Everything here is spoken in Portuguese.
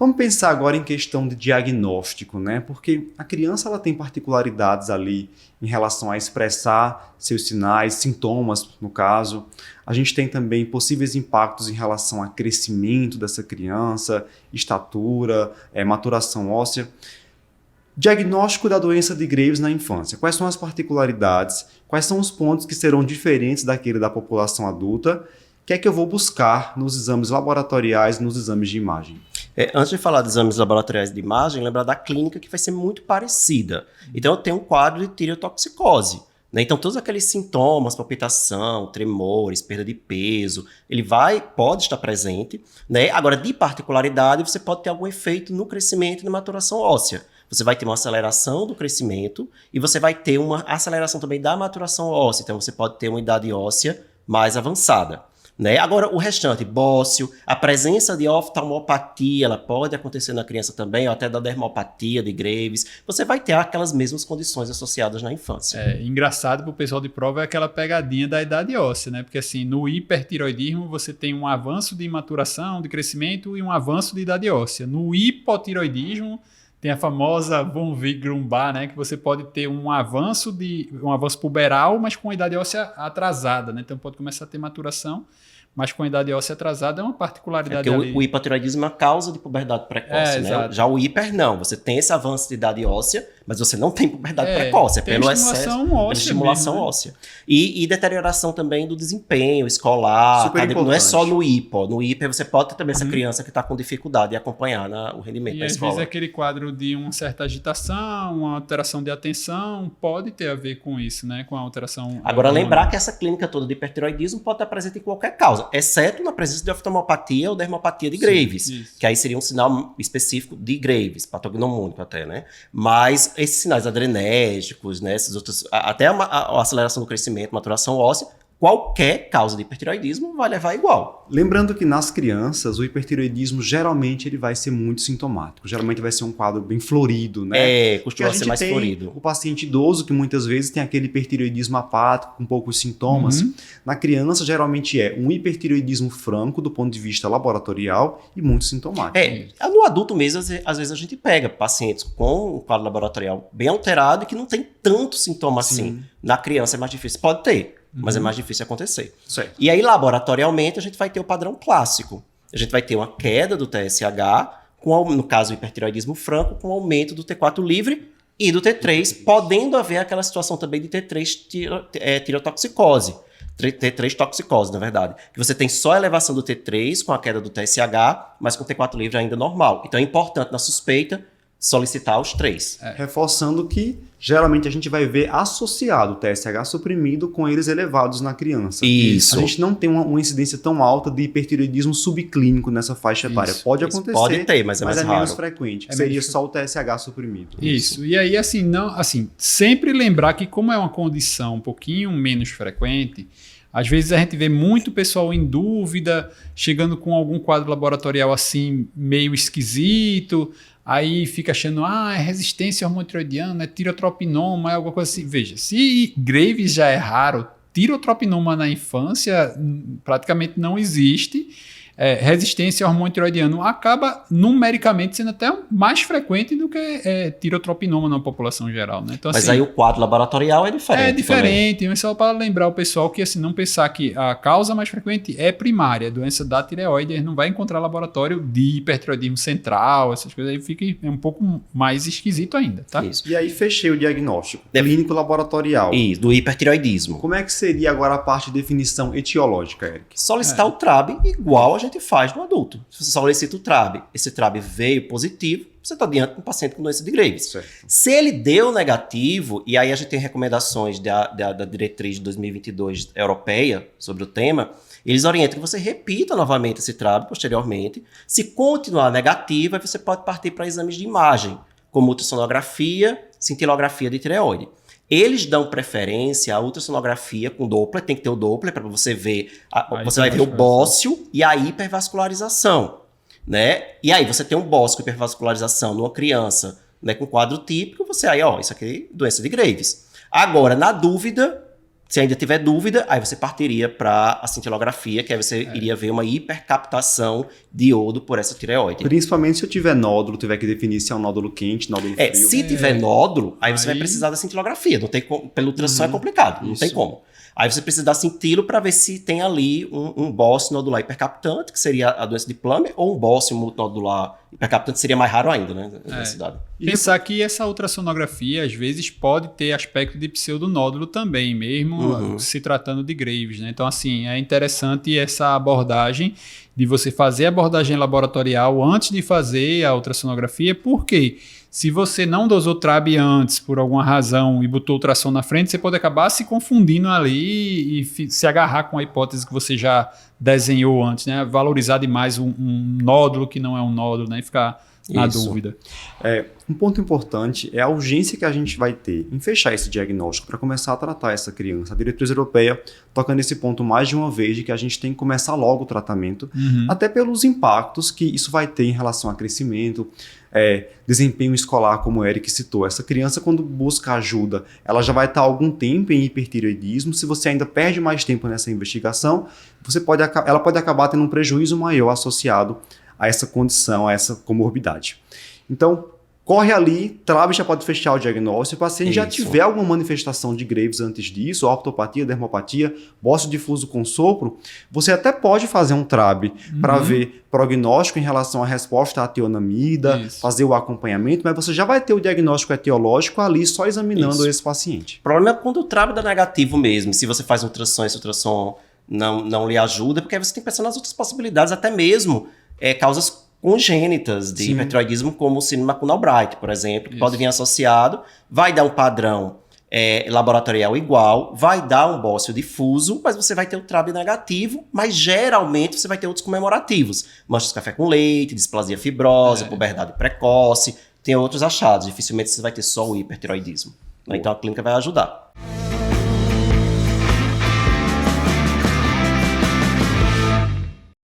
Vamos pensar agora em questão de diagnóstico, né? Porque a criança ela tem particularidades ali em relação a expressar seus sinais, sintomas, no caso. A gente tem também possíveis impactos em relação a crescimento dessa criança, estatura, maturação óssea. Diagnóstico da doença de Graves na infância. Quais são as particularidades? Quais são os pontos que serão diferentes daquele da população adulta? O que é que eu vou buscar nos exames laboratoriais, nos exames de imagem? Antes de falar dos exames laboratoriais de imagem, lembrar da clínica que vai ser muito parecida. Então, eu tenho um quadro de tireotoxicose. Né? Então, todos aqueles sintomas, palpitação, tremores, perda de peso, ele pode estar presente. Né? Agora, de particularidade, você pode ter algum efeito no crescimento e na maturação óssea. Você vai ter uma aceleração do crescimento e você vai ter uma aceleração também da maturação óssea. Então, você pode ter uma idade óssea mais avançada. Né? Agora, o restante, bócio, a presença de oftalmopatia, ela pode acontecer na criança também, ou até da dermopatia de Graves. Você vai ter aquelas mesmas condições associadas na infância. Engraçado para o pessoal de prova é aquela pegadinha da idade óssea, né? Porque assim, no hipertiroidismo você tem um avanço de maturação, de crescimento e um avanço de idade óssea. No hipotiroidismo tem a famosa von Wieck-Grumbar, né? Que você pode ter um avanço puberal, mas com a idade óssea atrasada, né? Então pode começar a ter maturação, mas com a idade óssea atrasada é uma particularidade ali. O hipotiroidismo é uma causa de puberdade precoce, né? Exato. Já o hiper não, você tem esse avanço de idade óssea, mas você não tem puberdade precoce, é pelo excesso, pela estimulação óssea. E deterioração também do desempenho escolar, não é só no hipo. No hiper você pode ter também essa criança que está com dificuldade de acompanhar o rendimento da escola. E às vezes aquele quadro de uma certa agitação, uma alteração de atenção, pode ter a ver com isso, né? Com a alteração... Agora, lembrar que essa clínica toda de hipertiroidismo pode estar presente em qualquer causa, exceto na presença de oftalmopatia ou dermopatia de Graves, que aí seria um sinal específico de Graves, patognomônico até, né? Mas esses sinais adrenérgicos, né? Esses outros, até a aceleração do crescimento, maturação óssea, qualquer causa de hipertiroidismo vai levar igual. Lembrando que nas crianças, o hipertiroidismo geralmente ele vai ser muito sintomático. Geralmente vai ser um quadro bem florido, né? Costuma ser mais florido. O paciente idoso, que muitas vezes tem aquele hipertiroidismo apático, com poucos sintomas. Na criança, geralmente é um hipertiroidismo franco, do ponto de vista laboratorial, e muito sintomático. No adulto mesmo, às vezes a gente pega pacientes com um quadro laboratorial bem alterado e que não tem tanto sintoma assim. Na criança é mais difícil. Pode ter, mas é mais difícil acontecer. Certo. E aí, laboratorialmente, a gente vai ter o padrão clássico. A gente vai ter uma queda do TSH, no caso, o hipertiroidismo franco, com aumento do T4 livre e do T3, podendo haver aquela situação também de T3 tireotoxicose. T3 toxicose, na verdade. Que você tem só a elevação do T3 com a queda do TSH, mas com o T4 livre ainda normal. Então, é importante, na suspeita, solicitar os 3. Reforçando que geralmente a gente vai ver associado o TSH suprimido com eles elevados na criança. Isso. A gente não tem uma incidência tão alta de hipertiroidismo subclínico nessa faixa etária. Pode acontecer, pode ter, mas é mais raro. Menos frequente. Seria só o TSH suprimido. Isso. E aí, assim, sempre lembrar que como é uma condição um pouquinho menos frequente, às vezes a gente vê muito pessoal em dúvida, chegando com algum quadro laboratorial assim meio esquisito, aí fica achando, é resistência hormotiroidiana, é tirotropinoma, é alguma coisa assim. Veja, se Graves já é raro, tirotropinoma na infância praticamente não existe. Resistência ao hormônio tiroidiano acaba numericamente sendo até mais frequente do que tirotropinoma na população geral, né? Então, mas assim, aí o quadro laboratorial é diferente. É diferente, mas só para lembrar o pessoal que assim, não pensar que a causa mais frequente é primária, a doença da tireoide, a gente não vai encontrar laboratório de hipertiroidismo central, essas coisas aí fica um pouco mais esquisito ainda, tá? Isso. E aí fechei o diagnóstico clínico laboratorial. Isso, do hipertiroidismo. Como é que seria agora a parte de definição etiológica, Eric? Solicitar o TRAB igual a gente faz no adulto. Se você solicita o TRAB, esse TRAB veio positivo, você está diante de um paciente com doença de Graves. Certo. Se ele deu negativo, e aí a gente tem recomendações da diretriz de 2022 europeia sobre o tema, eles orientam que você repita novamente esse TRAB posteriormente. Se continuar negativo, aí você pode partir para exames de imagem, como ultrassonografia, cintilografia de tireoide. Eles dão preferência à ultrassonografia com Doppler, tem que ter o Doppler para você ver, você vai ver o bócio e a hipervascularização, né? E aí você tem um bócio com hipervascularização numa criança, né, com quadro típico, isso aqui é doença de Graves. Agora, na dúvida, Se ainda tiver dúvida, aí você partiria para a cintilografia, que aí você iria ver uma hipercaptação de iodo por essa tireoide. Principalmente se eu tiver nódulo, tiver que definir se é um nódulo quente, nódulo frio. Se tiver nódulo, aí você vai precisar da cintilografia. Não tem como, pela ultrassom é complicado, não tem como. Aí você precisa dar cintilo para ver se tem ali um bócio nodular hipercaptante, que seria a doença de Plummer, ou um bócio multinodular hipercaptante, seria mais raro ainda, né? Pensar que essa ultrassonografia, às vezes, pode ter aspecto de pseudonódulo também, mesmo se tratando de Graves, né? Então, assim, é interessante essa abordagem de você fazer a abordagem laboratorial antes de fazer a ultrassonografia, porque se você não dosou TRAB antes, por alguma razão, e botou ultrassom na frente, você pode acabar se confundindo ali e se agarrar com a hipótese que você já desenhou antes, né? Valorizar demais um nódulo que não é um nódulo, né? E ficar na dúvida. Um ponto importante é a urgência que a gente vai ter em fechar esse diagnóstico para começar a tratar essa criança. A diretriz europeia toca nesse ponto mais de uma vez de que a gente tem que começar logo o tratamento, até pelos impactos que isso vai ter em relação a crescimento, desempenho escolar, como o Eric citou. Essa criança, quando busca ajuda, ela já vai estar algum tempo em hipertireoidismo. Se você ainda perde mais tempo nessa investigação, ela pode acabar tendo um prejuízo maior associado a essa condição, a essa comorbidade. Então, corre ali, TRAB já pode fechar o diagnóstico. Se o paciente já tiver alguma manifestação de Graves antes disso, ortopatia, dermopatia, bócio difuso com sopro, você até pode fazer um TRAB para ver prognóstico em relação à resposta à tionamida, fazer o acompanhamento, mas você já vai ter o diagnóstico etiológico ali só examinando esse paciente. O problema é quando o TRAB dá negativo mesmo. Se você faz ultrassom, esse ultrassom não lhe ajuda, porque aí você tem que pensar nas outras possibilidades, até mesmo causas congênitas de hipertireoidismo, como o síndrome McCune-Albright, por exemplo, que pode vir associado, vai dar um padrão laboratorial igual, vai dar um bócio difuso, mas você vai ter o TRAB negativo, mas geralmente você vai ter outros comemorativos. Manchas de café com leite, displasia fibrosa, puberdade precoce, tem outros achados. Dificilmente você vai ter só o hipertireoidismo. Então a clínica vai ajudar.